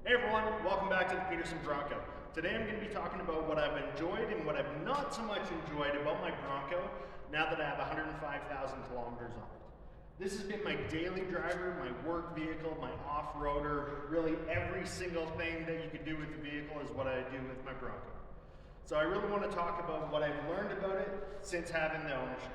Hey everyone, welcome back to the Peterson Bronco. Today I'm going to be talking about what I've enjoyed and what I've not so much enjoyed about my Bronco now that I have 105,000 kilometers on it. This has been my daily driver, my work vehicle, my off-roader, really every single thing that you could do with the vehicle is what I do with my Bronco. So I really want to talk about what I've learned about it since having the ownership.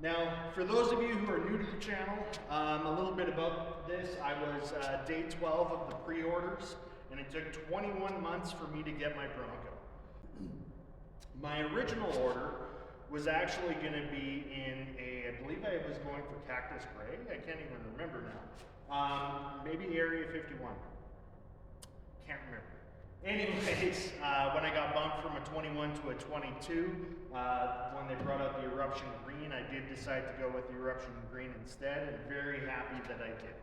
Now, for those of you who are new to the channel, a little bit about this. I was day 12 of the pre-orders, and it took 21 months for me to get my Bronco. My original order was actually going to be in I believe I was going for Cactus Gray. I can't even remember now. Maybe Area 51. Can't remember. Anyways, when I got bumped from a 21 to a 22, when they brought out the Eruption Green, I did decide to go with the Eruption Green instead, and very happy that I did.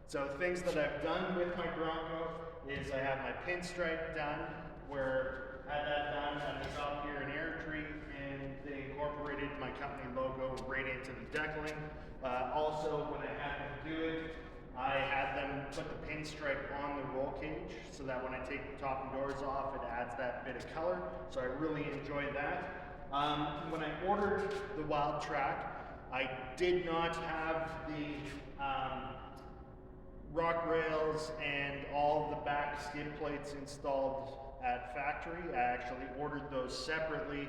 So things that I've done with my Bronco is I have my pinstripe done, where I had that done at the top here in Airdrie, and they incorporated my company logo right into the deckling. Also, when I had them do it, I had them put the pinstripe on the roll cage so that when I take the top and doors off, it adds that bit of color. So I really enjoy that. When I ordered the Wildtrak, I did not have the rock rails and all the back skid plates installed at factory. I actually ordered those separately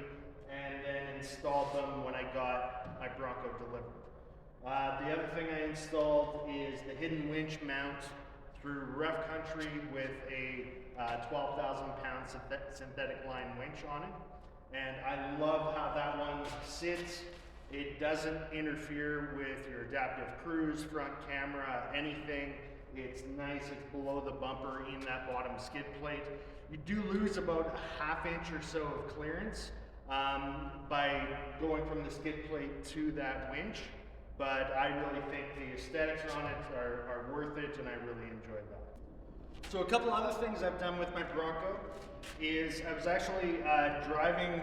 and then installed them when I got my Bronco delivered. The other thing I installed is the hidden winch mount through rough country with a 12,000 pound synthetic line winch on it. And I love how that one sits. It doesn't interfere with your adaptive cruise, front camera, anything. It's nice, it's below the bumper in that bottom skid plate. You do lose about a ½ inch or so of clearance by going from the skid plate to that winch. But I really think the aesthetics on it are worth it, and I really enjoy that. So a couple other things I've done with my Bronco is I was actually driving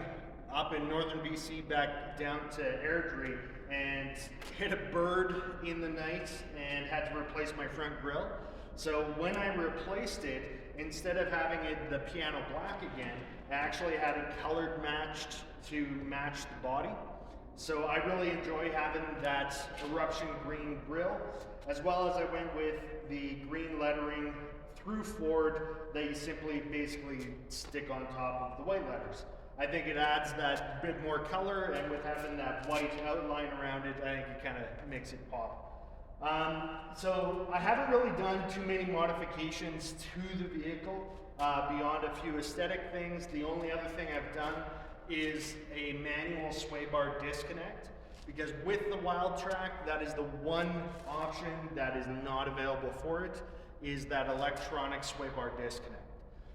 up in northern BC back down to Airdrie and hit a bird in the night and had to replace my front grille. So when I replaced it, instead of having it the piano black again, I actually had it colored matched to match the body. So I really enjoy having that Eruption Green grille, as well as I went with the green lettering through Ford that you simply basically stick on top of the white letters. I think it adds that bit more color, and with having that white outline around it, I think it kind of makes it pop. So I haven't really done too many modifications to the vehicle beyond a few aesthetic things. The only other thing I've done is a manual sway bar disconnect, because with the Wildtrak, that is the one option that is not available for it, is that electronic sway bar disconnect.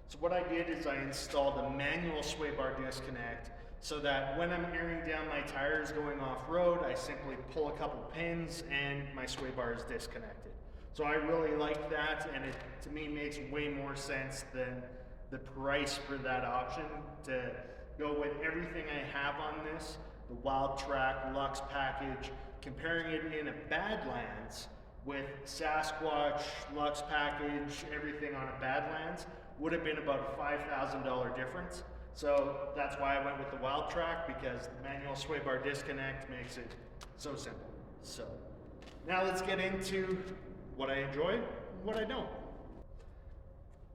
So what I did is I installed a manual sway bar disconnect so that when I'm airing down my tires going off-road, I simply pull a couple pins and my sway bar is disconnected. So I really like that, and it to me makes way more sense than the price for that option to go with everything I have on this, the Wildtrak Luxe package, comparing it in a Badlands with Sasquatch, Luxe package, everything on a Badlands, would have been about a $5,000 difference. So that's why I went with the Wildtrak, because the manual sway bar disconnect makes it so simple. So now let's get into what I enjoy and what I don't.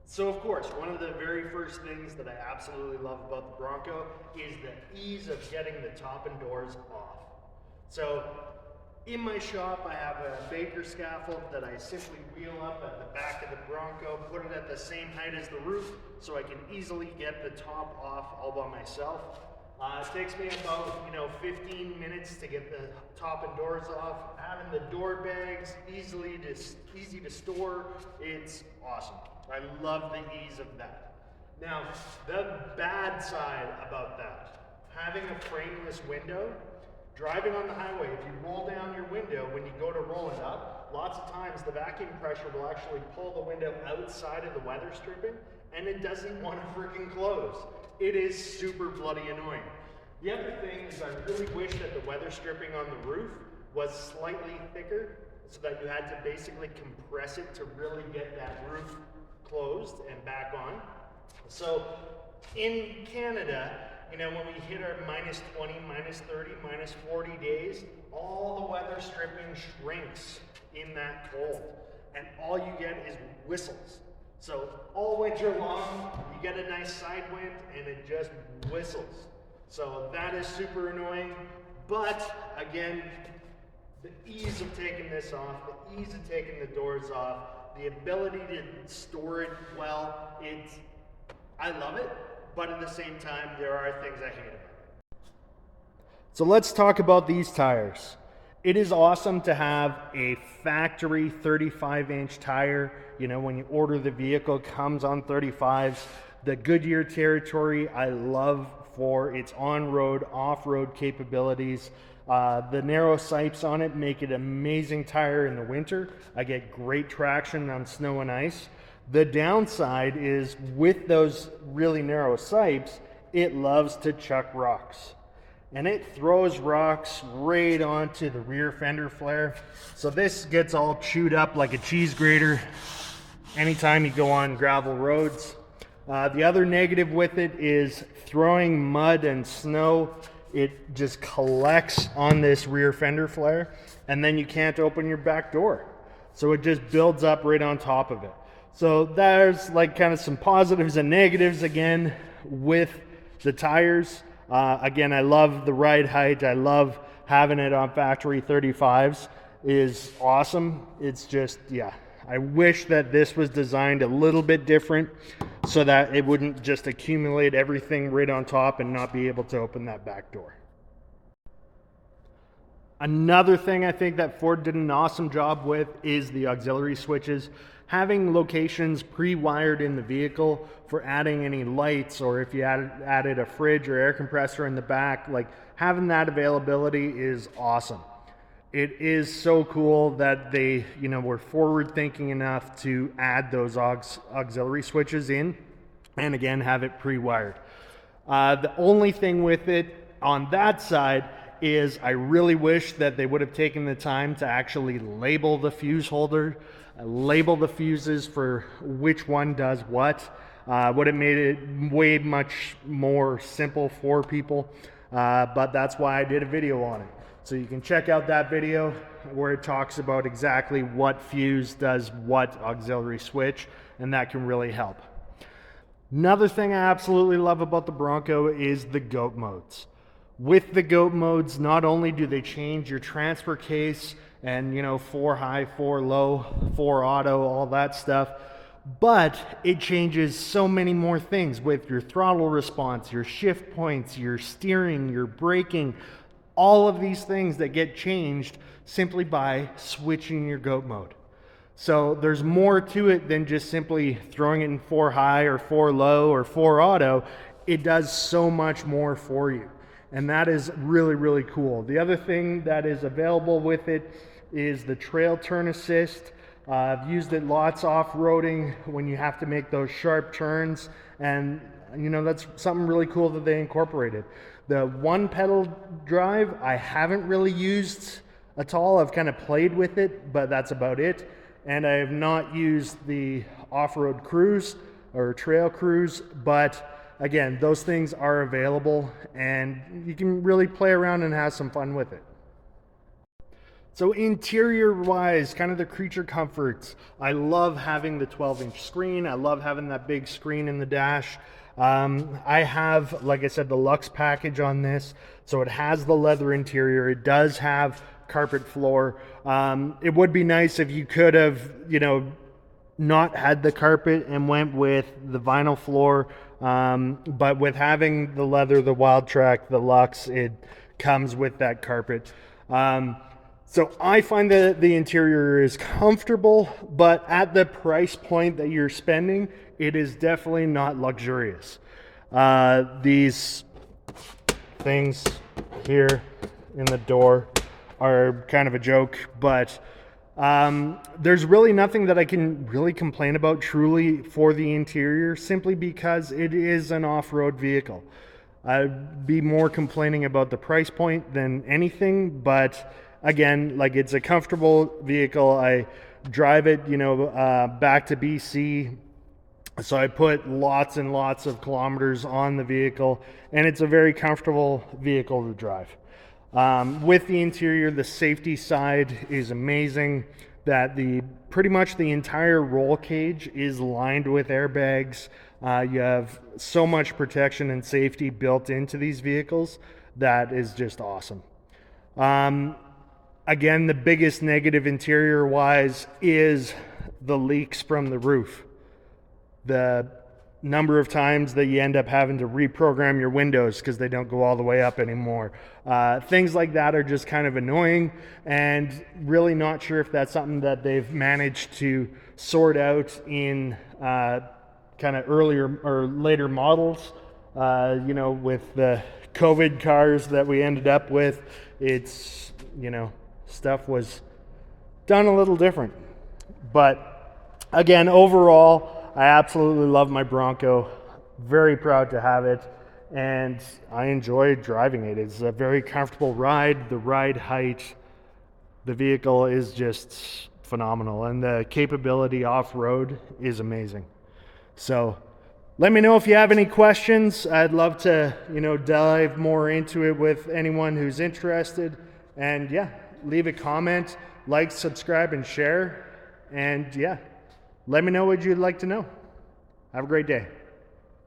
So of course, one of the very first things that I absolutely love about the Bronco is the ease of getting the top and doors off. So in my shop, I have a Baker scaffold that I simply wheel up at the back of the Bronco, put it at the same height as the roof, so I can easily get the top off all by myself. It takes me about 15 minutes to get the top and doors off. Having the door bags easy to store, it's awesome. I love the ease of that. Now, the bad side about that, having a frameless window, driving on the highway, if you roll down your window, when you go to roll it up, lots of times the vacuum pressure will actually pull the window outside of the weather stripping, and it doesn't want to freaking close. It is super bloody annoying. The other thing is I really wish that the weather stripping on the roof was slightly thicker so that you had to basically compress it to really get that roof closed and back on. So in Canada, you know, when we hit our minus 20, minus 30, minus 40 days, all the weather stripping shrinks in that cold. And all you get is whistles. So all winter long, you get a nice side wind and it just whistles. So that is super annoying. But again, the ease of taking this off, the ease of taking the doors off, the ability to store it well, I love it. But at the same time, there are things I hate about it. So let's talk about these tires. It is awesome to have a factory 35-inch tire. You know, when you order the vehicle, it comes on 35s. The Goodyear Territory, I love for its on-road, off-road capabilities. The narrow sipes on it make it an amazing tire in the winter. I get great traction on snow and ice. The downside is with those really narrow sipes, it loves to chuck rocks. And it throws rocks right onto the rear fender flare. So this gets all chewed up like a cheese grater anytime you go on gravel roads. The other negative with it is throwing mud and snow. It just collects on this rear fender flare, and then you can't open your back door. So it just builds up right on top of it. So there's like kind of some positives and negatives again with the tires. Again, I love the ride height. I love having it on factory 35s is awesome. It's just, yeah, I wish that this was designed a little bit different so that it wouldn't just accumulate everything right on top and not be able to open that back door. Another thing I think that Ford did an awesome job with is the auxiliary switches. Having locations pre-wired in the vehicle for adding any lights, or if you added a fridge or air compressor in the back, like having that availability is awesome. It is so cool that they, you know, were forward thinking enough to add those auxiliary switches in and again have it pre-wired. The only thing with it on that side is I really wish that they would have taken the time to actually label the fuse holder, label the fuses for which one does what. Would have made it way much more simple for people, but that's why I did a video on it. So you can check out that video where it talks about exactly what fuse does what auxiliary switch, and that can really help. Another thing I absolutely love about the Bronco is the GOAT modes. With the GOAT modes, not only do they change your transfer case and, you know, 4 high, 4 low, 4 auto, all that stuff, but it changes so many more things with your throttle response, your shift points, your steering, your braking, all of these things that get changed simply by switching your GOAT mode. So there's more to it than just simply throwing it in 4 high or 4 low or 4 auto. It does so much more for you. And that is really, really cool. The other thing that is available with it is the trail turn assist. I've used it lots off-roading when you have to make those sharp turns. And, you know, that's something really cool that they incorporated. The one pedal drive, I haven't really used at all. I've kind of played with it, but that's about it. And I have not used the off-road cruise or trail cruise, but again, those things are available and you can really play around and have some fun with it. So interior wise, kind of the creature comforts. I love having the 12-inch screen. I love having that big screen in the dash. I have, like I said, the Luxe package on this. So it has the leather interior. It does have carpet floor. It would be nice if you could have, you know, not had the carpet and went with the vinyl floor. But with having the leather, the Wildtrak, the Luxe, it comes with that carpet. So I find that the interior is comfortable, but at the price point that you're spending, it is definitely not luxurious. These things here in the door are kind of a joke, but there's really nothing that I can really complain about truly for the interior, simply because it is an off-road vehicle. I'd be more complaining about the price point than anything, but again, like, it's a comfortable vehicle. I drive it, you know, back to BC So I put lots and lots of kilometers on the vehicle, and it's a very comfortable vehicle to drive. With the interior, the safety side is amazing. That pretty much the entire roll cage is lined with airbags. You have so much protection and safety built into these vehicles that is just awesome. Again, the biggest negative interior-wise is the leaks from the roof. The number of times that you end up having to reprogram your windows because they don't go all the way up anymore. Things like that are just kind of annoying, and really not sure if that's something that they've managed to sort out in kind of earlier or later models. With the COVID cars that we ended up with, it's, stuff was done a little different. But again, overall, I absolutely love my Bronco. Very proud to have it, and I enjoy driving it. It's a very comfortable ride. The ride height, the vehicle is just phenomenal, and the capability off-road is amazing. So let me know if you have any questions. I'd love to, dive more into it with anyone who's interested. And yeah, leave a comment, like, subscribe, and share. And yeah, let me know what you'd like to know. Have a great day.